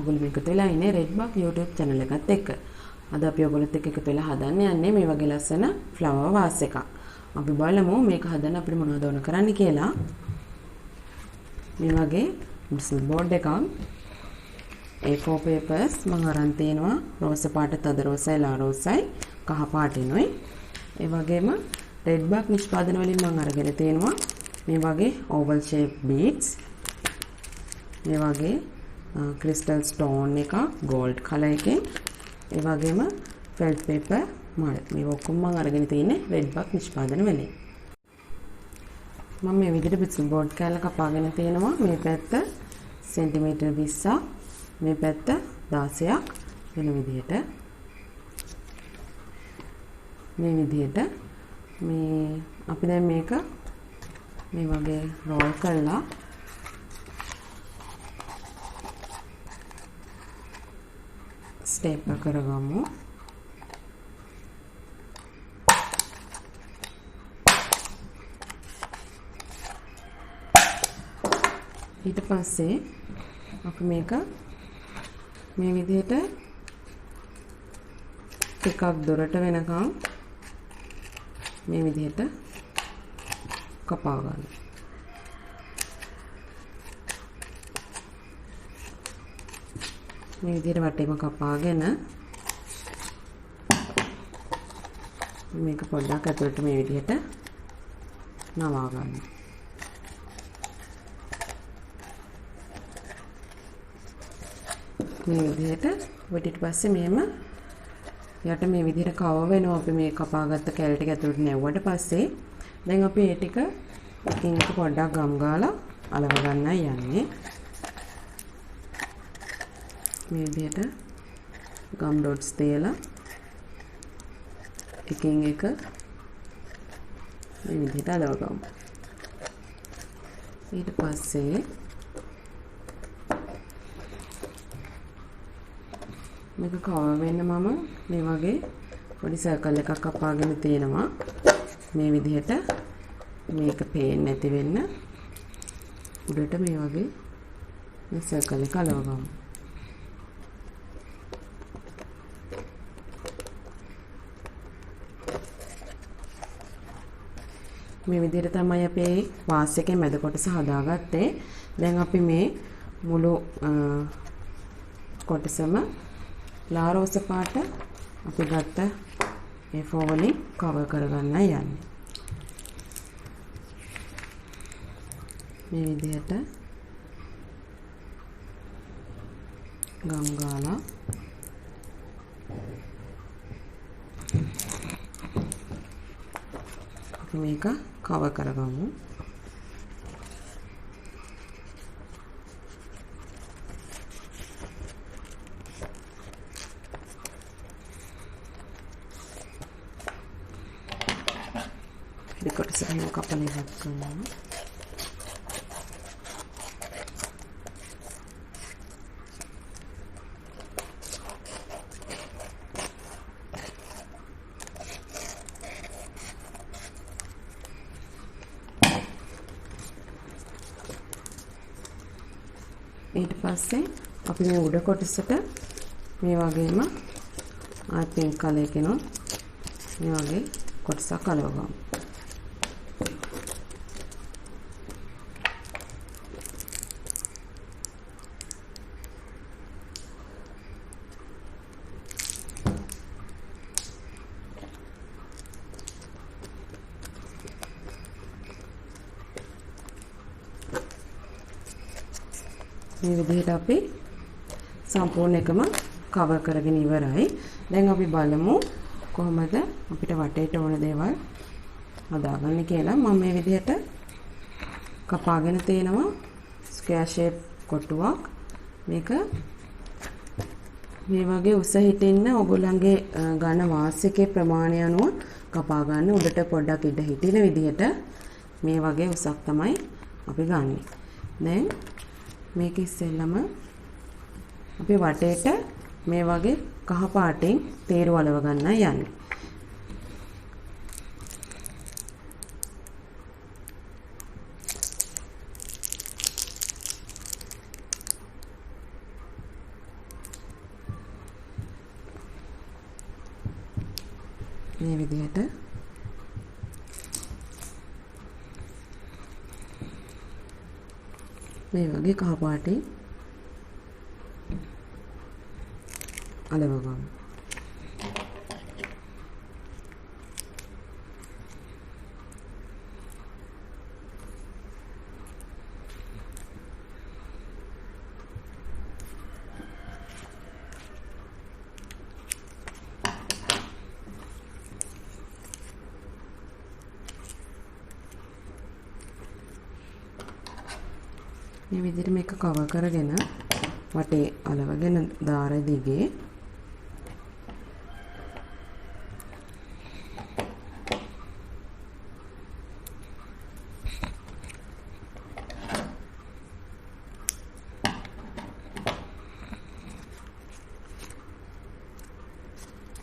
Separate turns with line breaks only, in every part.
ඔයගොල්ලෝ මේකට වෙලා ඉන්නේ Red Bug YouTube channel එකත් එක්ක. අද අපි ඔයගොල්ලොත් එක්ක එකතු වෙලා හදන්න යන්නේ මේ වගේ ලස්සන flower vase එකක්. අපි බලමු මේක හදන්න අපිට මොනවද ඕන කරන්න කියලා. මේ වගේ bristol board එකක් A4 papers මම අරන් තියෙනවා. රෝස පාට, තද රෝසයි, ලා රෝසයි, කහ පාටිනුයි. ඒ වගේම Red Bug නිෂ්පාදන වලින් මම අරගෙන තියෙනවා මේ වගේ oval shape beads. මේ වගේ crystal stone එක gold color එකෙන්, ඒ වගේම felt paper මල්. මේ ඔක්කොම මම අරගෙන තියෙන්නේ Red Bug නිෂ්පාදන වලින්. මම මේ විදිහට bristol board කෑල්ල කපාගෙන තියෙනවා. මේ පැත්ත සෙන්ටිමීටර් 20ක්, මේ පැත්ත 16ක් වෙන විදිහට. මේ විදිහට මේ අපි දැන් මේක මේ වගේ roll කරලා ස්ටේප්ලර් කරගමු. ඊට පස්සේ අපි මේක මේ විදිහට ටිකක් දොරට වෙනකම් මේ විදිහට කපා ගන්න. මේ විදිහට වටේම කපාගෙන මේක පොඩ්ඩක් ඇතුළට මේ විදිහට නවා ගන්න. මේ විදිහට ඊට පස්සේ මෙහෙම යට මේ විදිහට කව වෙනවා. අපි මේ කපාගත්ත කැල් ටික ඇතුළට නැවුවට පස්සේ දැන් අපි මේ ටික එකින් එක පොඩ්ඩක් ගම් ගාලා අලව ගන්නයි යන්නේ. මේ විදිහට ගම් ඩොට්ස් තියලා එකින් එක මේ විදිහට අලව ගමු. ඊට පස්සේ මේක කවර් වෙන්න මම මේ වගේ පොඩි සර්කල් එකක් කපාගෙන තියෙනවා. මේ විදිහට මේක පේන්නේ නැති වෙන්න උඩට මේ වගේ මේ සර්කල් එක අලව ගමු. මේ විදිහට තමයි අපේ වාස් එකේ මැද කොටස හදාගත්තේ. දැන් අපි මේ මුළු කොටසම ලා රෝස පාට අපි ගත්ත A4 වලින් කවර් කරගන්නයි යන්නේ. මේ විදිහට ගම් ගාලා මේක කවර් කරගමු. ඉතින් කොටස එහෙම කපලා ඉවත් කරනවා. ඊට පස්සේ අපි මේ උඩ කොටසට මේ වගේම ආ පින්ක් කලර් එකේන මේ වගේ කොටසක් අලව ගමු. මේ විදිහට අපි සම්පූර්ණ එකම කවර් කරගෙන ඉවරයි. දැන් අපි බලමු කොහොමද අපිට වටේට ඕන දේවල් හදාගන්න කියලා. මම මේ විදිහට කපාගෙන තියෙනවා ස්ක්වයර් ෂේප් කොටුවක්. මේක මේ වගේ උස හිටින්න ඔයගොල්ලන්ගේ ඝන වාස් එකේ ප්‍රමාණය අනුව කපා ගන්න. උඩට පොඩ්ඩක් ඉඩ හිටින විදිහට මේ වගේ උසක් තමයි අපි ගන්නෙ. දැන් මේක ඉස්සෙල්ලම අපි වටේට මේ වගේ කහ පාටින් තේරු අලව ගන්නයි යන්නේ. මේ විදිහට මේ වගේ කහ පාටින් අලව ගමු. මේ විදිහට මේක කවර් කරගෙන වටේ අලවගෙන දාර දිගේ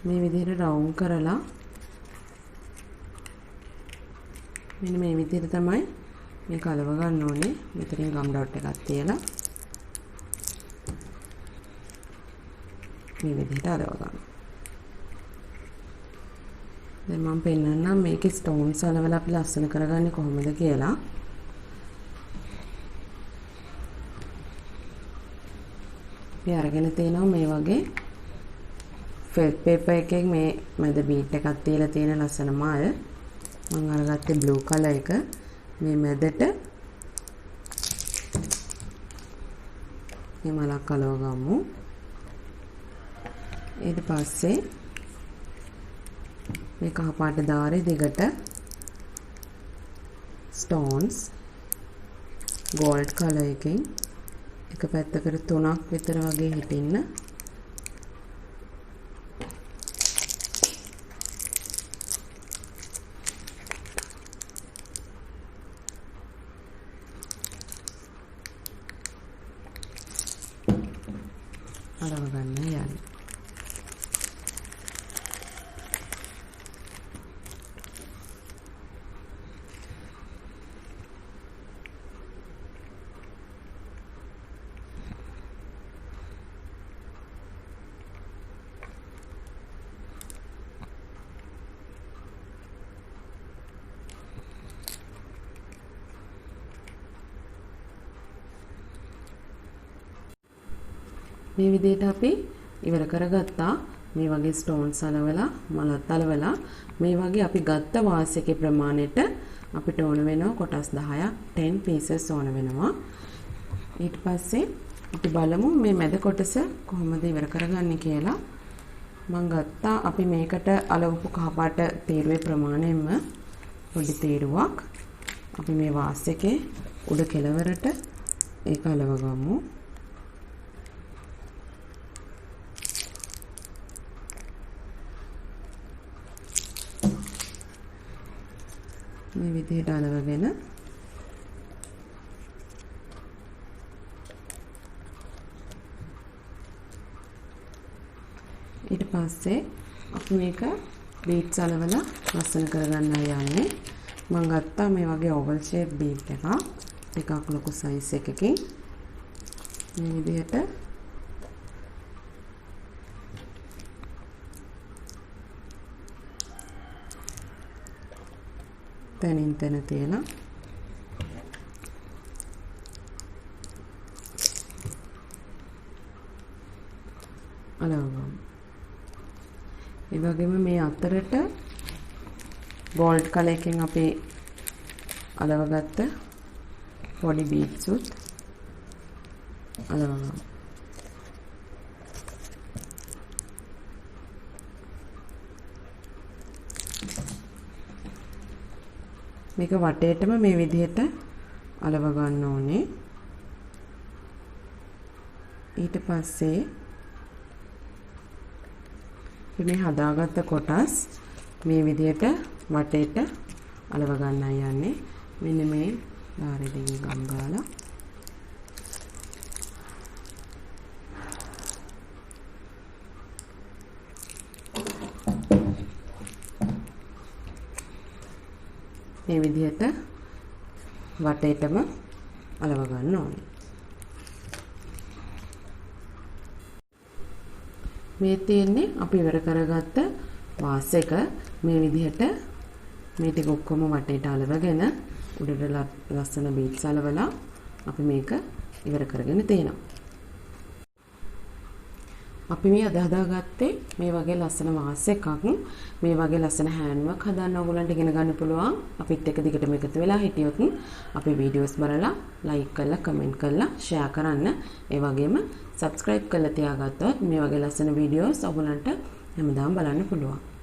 මේ විදිහට රවුන්ඩ් කරලා මෙන්න මේ විදිහට තමයි මේක අලව ගන්න ඕනේ. මෙතනින් ගම් ඩොට් එකක් තියලා මේ විදිහට අලව ගන්න. දැන් මම පෙන්නන්නම් මේකේ ස්ටෝන්ස් අලවලා අපි ලස්සන කරගන්නේ කොහොමද කියලා. අපි අරගෙන තිනවා මේ වගේ ෆෙල්ට් පේපර් එකේ මේ මැද බීට් එකක් තියලා තියෙන ලස්සන මල්. මම අරගත්තේ බ්ලූ කලර් එක. මේ මැදට මේ මලක් අලව ගමු. ඊට පස්සේ මේ කහ පාට දාරේ දිගට ස්ටෝන්ස් ගෝල්ඩ් කලර් එකකින් එක පැත්තකට 3ක් විතර වගේ හිටින්න අලව ගන්න යන්නේ. මේ විදිහට අපි ඉවර කරගත්තා. මේ වගේ ස්ටෝන්ස් අලවලා මලත් අලවලා මේ වගේ අපි ගත්ත වාස් එකේ ප්‍රමාණයට අපිට ඕන වෙනවා කොටස් 10ක් 10 pieces ඕන වෙනවා. ඊට පස්සේ අපි බලමු මේ මැද කොටස කොහොමද ඉවර කරගන්නේ කියලා. මම ගත්තා අපි මේකට අලවපු කහපාට තීරුවේ ප්‍රමාණයෙන්ම පොඩි තීරුවක්. අපි මේ වාස් එකේ උඩ කෙළවරට ඒක අලව ගමු. මේ විදිහට අලවගෙන ඊට පස්සේ අපි මේක බීට්ස් අලවලා ලස්සන කරගන්න යන්නේ. මම ගත්තා මේ වගේ ඕවල් ෂේප් බීට් එකක් ටිකක් ලොකු සයිස් එකකින් මේ විදිහට තනින් තන තියලා අලවගමු. ඒ වගේම මේ අතරට ගෝල්ඩ් කලර් එකෙන් අපි අලවගත්ත පොඩි බීඩ්ස් උත් අලවගමු. මේක වටේටම මේ විදිහට අලව ගන්න ඕනේ. ඊට පස්සේ මේ හදාගත්ත කොටස් මේ විදිහට වටේට අලව ගන්නයි යන්නේ. මෙන්න මේ දාරෙදින් ගම් ගාලා මේ විදිහට වටේටම අලව ගන්න ඕනේ. මේ තියෙන්නේ අපි ඉවර කරගත්ත වාස් එක මේ විදිහට මේ ටික ඔක්කොම වටේට අලවගෙන උඩට ලස්සන බීට්ස් අලවලා අපි මේක ඉවර කරගෙන තියෙනවා. අපි මේ හදාගත්තේ මේ වගේ ලස්සන වාස් එකක්. මේ වගේ ලස්සන හෑන්ඩ් වර්ක් හදන්න ඕගොල්ලන්ට ඉගෙන ගන්න පුළුවන්. අපිත් එක්ක දිගටම එකතු වෙලා හිටියොත් අපේ වීඩියෝස් බලලා ලයික් කරලා කමෙන්ට් කරලා ෂෙයා කරන්න. ඒ වගේම සබ්ස්ක්‍රයිබ් කරලා තියාගත්තොත් මේ වගේ ලස්සන වීඩියෝස් ඔයගොල්ලන්ට හැමදාම බලන්න පුළුවන්.